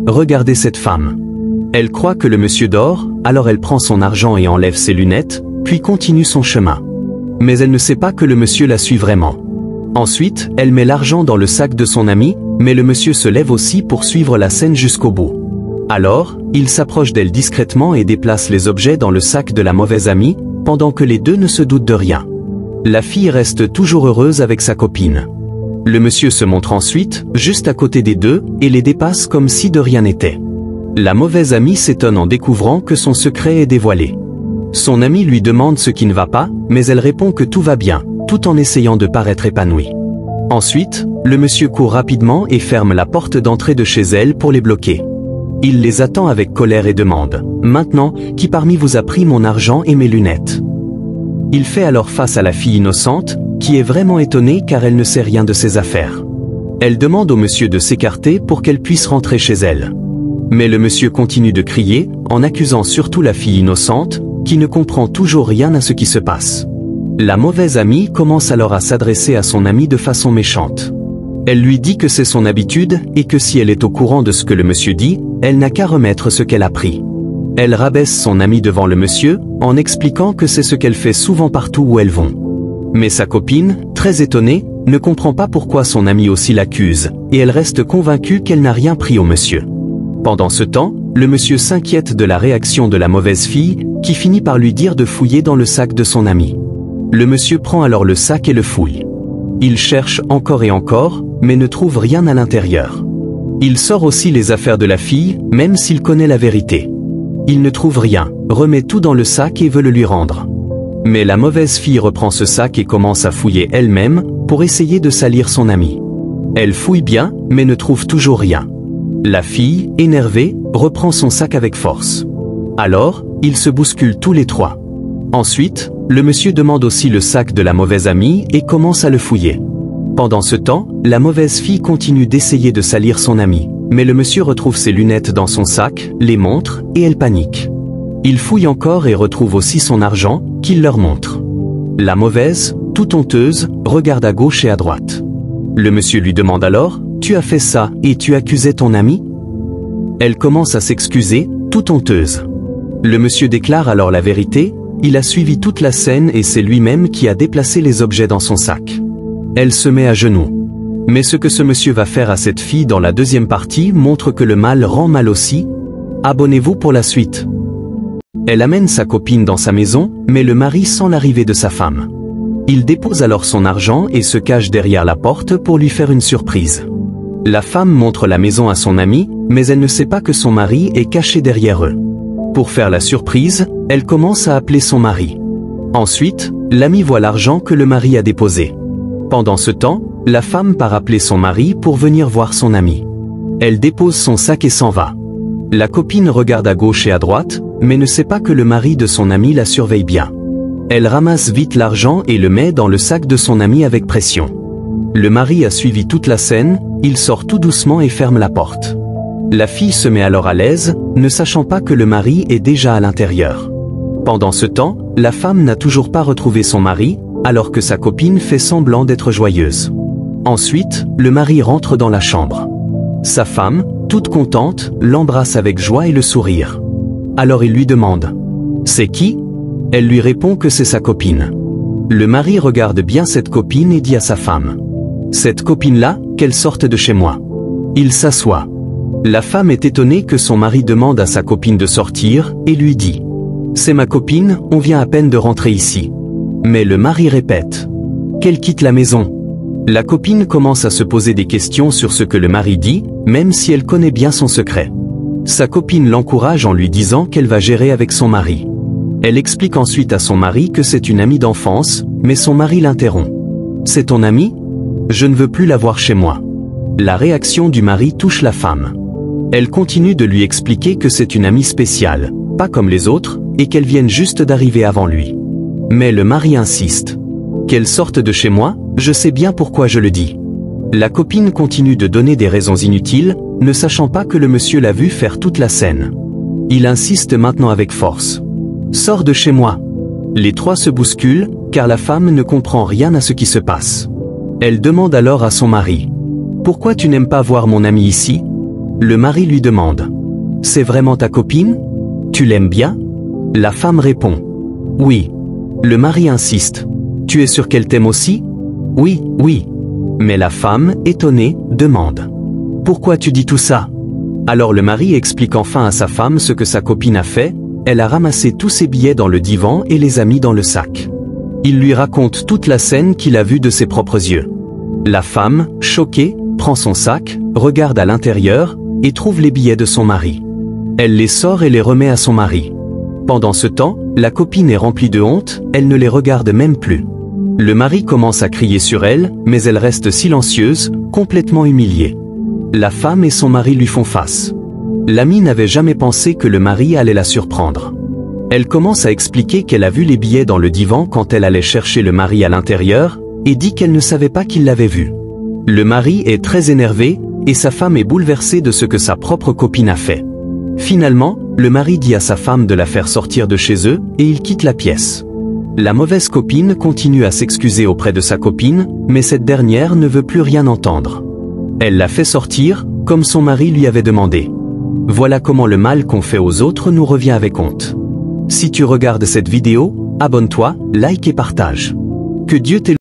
Regardez cette femme. Elle croit que le monsieur dort, alors elle prend son argent et enlève ses lunettes, puis continue son chemin. Mais elle ne sait pas que le monsieur la suit vraiment. Ensuite, elle met l'argent dans le sac de son ami, mais le monsieur se lève aussi pour suivre la scène jusqu'au bout. Alors, il s'approche d'elle discrètement et déplace les objets dans le sac de la mauvaise amie, pendant que les deux ne se doutent de rien. La fille reste toujours heureuse avec sa copine. Le monsieur se montre ensuite, juste à côté des deux, et les dépasse comme si de rien n'était. La mauvaise amie s'étonne en découvrant que son secret est dévoilé. Son ami lui demande ce qui ne va pas, mais elle répond que tout va bien, tout en essayant de paraître épanouie. Ensuite, le monsieur court rapidement et ferme la porte d'entrée de chez elle pour les bloquer. Il les attend avec colère et demande « Maintenant, qui parmi vous a pris mon argent et mes lunettes ?» Il fait alors face à la fille innocente, qui est vraiment étonnée car elle ne sait rien de ses affaires. Elle demande au monsieur de s'écarter pour qu'elle puisse rentrer chez elle. Mais le monsieur continue de crier, en accusant surtout la fille innocente, qui ne comprend toujours rien à ce qui se passe. La mauvaise amie commence alors à s'adresser à son amie de façon méchante. Elle lui dit que c'est son habitude et que si elle est au courant de ce que le monsieur dit, elle n'a qu'à remettre ce qu'elle a pris. Elle rabaisse son amie devant le monsieur, en expliquant que c'est ce qu'elle fait souvent partout où elles vont. Mais sa copine, très étonnée, ne comprend pas pourquoi son amie aussi l'accuse, et elle reste convaincue qu'elle n'a rien pris au monsieur. Pendant ce temps, le monsieur s'inquiète de la réaction de la mauvaise fille, qui finit par lui dire de fouiller dans le sac de son ami. Le monsieur prend alors le sac et le fouille. Il cherche encore et encore, mais ne trouve rien à l'intérieur. Il sort aussi les affaires de la fille, même s'il connaît la vérité. Il ne trouve rien, remet tout dans le sac et veut le lui rendre. Mais la mauvaise fille reprend ce sac et commence à fouiller elle-même, pour essayer de salir son ami. Elle fouille bien, mais ne trouve toujours rien. La fille, énervée, reprend son sac avec force. Alors, ils se bousculent tous les trois. Ensuite, le monsieur demande aussi le sac de la mauvaise amie et commence à le fouiller. Pendant ce temps, la mauvaise fille continue d'essayer de salir son ami, mais le monsieur retrouve ses lunettes dans son sac, les montre, et elle panique. Il fouille encore et retrouve aussi son argent, qu'il leur montre. La mauvaise, toute honteuse, regarde à gauche et à droite. Le monsieur lui demande alors « Tu as fait ça et tu accusais ton ami ?» Elle commence à s'excuser, toute honteuse. Le monsieur déclare alors la vérité, il a suivi toute la scène et c'est lui-même qui a déplacé les objets dans son sac. Elle se met à genoux. Mais ce que ce monsieur va faire à cette fille dans la deuxième partie montre que le mal rend mal aussi. Abonnez-vous pour la suite. Elle amène sa copine dans sa maison, mais le mari sent l'arrivée de sa femme. Il dépose alors son argent et se cache derrière la porte pour lui faire une surprise. La femme montre la maison à son ami, mais elle ne sait pas que son mari est caché derrière eux. Pour faire la surprise, elle commence à appeler son mari. Ensuite, l'ami voit l'argent que le mari a déposé. Pendant ce temps, la femme part appeler son mari pour venir voir son ami. Elle dépose son sac et s'en va. La copine regarde à gauche et à droite, mais ne sait pas que le mari de son ami la surveille bien. Elle ramasse vite l'argent et le met dans le sac de son ami avec pression. Le mari a suivi toute la scène, il sort tout doucement et ferme la porte. La fille se met alors à l'aise, ne sachant pas que le mari est déjà à l'intérieur. Pendant ce temps, la femme n'a toujours pas retrouvé son mari, alors que sa copine fait semblant d'être joyeuse. Ensuite, le mari rentre dans la chambre. Sa femme, toute contente, l'embrasse avec joie et le sourire. Alors il lui demande « C'est qui ?» Elle lui répond que c'est sa copine. Le mari regarde bien cette copine et dit à sa femme « Cette copine-là, qu'elle sorte de chez moi. » Il s'assoit. La femme est étonnée que son mari demande à sa copine de sortir et lui dit « C'est ma copine, on vient à peine de rentrer ici. » Mais le mari répète « Qu'elle quitte la maison. » La copine commence à se poser des questions sur ce que le mari dit, même si elle connaît bien son secret. Sa copine l'encourage en lui disant qu'elle va gérer avec son mari. Elle explique ensuite à son mari que c'est une amie d'enfance, mais son mari l'interrompt. « C'est ton amie ? Je ne veux plus la voir chez moi. » La réaction du mari touche la femme. Elle continue de lui expliquer que c'est une amie spéciale, pas comme les autres, et qu'elle vienne juste d'arriver avant lui. Mais le mari insiste. « Qu'elle sorte de chez moi, je sais bien pourquoi je le dis. » La copine continue de donner des raisons inutiles, ne sachant pas que le monsieur l'a vu faire toute la scène. Il insiste maintenant avec force. « Sors de chez moi !» Les trois se bousculent, car la femme ne comprend rien à ce qui se passe. Elle demande alors à son mari. « Pourquoi tu n'aimes pas voir mon ami ici ?» Le mari lui demande. C'est vraiment ta copine? Tu l'aimes bien? La femme répond. Oui. Le mari insiste. Tu es sûr qu'elle t'aime aussi? Oui, oui. Mais la femme, étonnée, demande. Pourquoi tu dis tout ça? Alors le mari explique enfin à sa femme ce que sa copine a fait. Elle a ramassé tous ses billets dans le divan et les a mis dans le sac. Il lui raconte toute la scène qu'il a vue de ses propres yeux. La femme, choquée, prend son sac, regarde à l'intérieur, et trouve les billets de son mari. Elle les sort et les remet à son mari. Pendant ce temps, la copine est remplie de honte, elle ne les regarde même plus. Le mari commence à crier sur elle, mais elle reste silencieuse, complètement humiliée. La femme et son mari lui font face. L'amie n'avait jamais pensé que le mari allait la surprendre. Elle commence à expliquer qu'elle a vu les billets dans le divan quand elle allait chercher le mari à l'intérieur, et dit qu'elle ne savait pas qu'il l'avait vu. Le mari est très énervé, et sa femme est bouleversée de ce que sa propre copine a fait. Finalement, le mari dit à sa femme de la faire sortir de chez eux, et il quitte la pièce. La mauvaise copine continue à s'excuser auprès de sa copine, mais cette dernière ne veut plus rien entendre. Elle la fait sortir, comme son mari lui avait demandé. Voilà comment le mal qu'on fait aux autres nous revient avec honte. Si tu regardes cette vidéo, abonne-toi, like et partage. Que Dieu t'ait